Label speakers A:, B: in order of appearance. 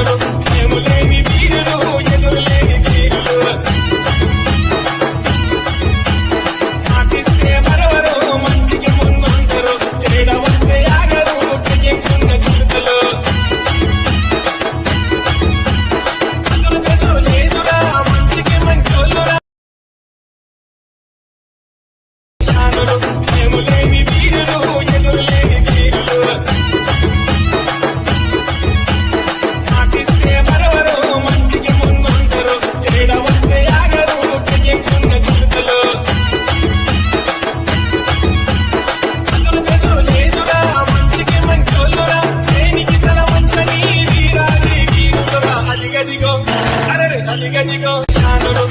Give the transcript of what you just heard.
A: శానులు ఏములేని వీరులు ఎదురులేని తీరులు పాటిస్తే మరవరు మంచికి ముందుంటారు తేడా వస్తే ఆగరు తెగింపున్న చిరుతలు అదురు బెదురు లేదురా మంచికి మంచోళ్ళురా శానులు ఏములేని వీరులు ఎదురులేని తీరులు పాటిస్తే మరవరు మంచికి ముందుంటారు తేడా వస్తే ఆగరు తెగింపున్న చిరుతలు అదురు బెదురు లేదురా మంచికి మంచోళ్ళురా దేనికి తల వంచని వీరాది వీరులురా అదిగదిగో అరరు అదిగదిగో శానులు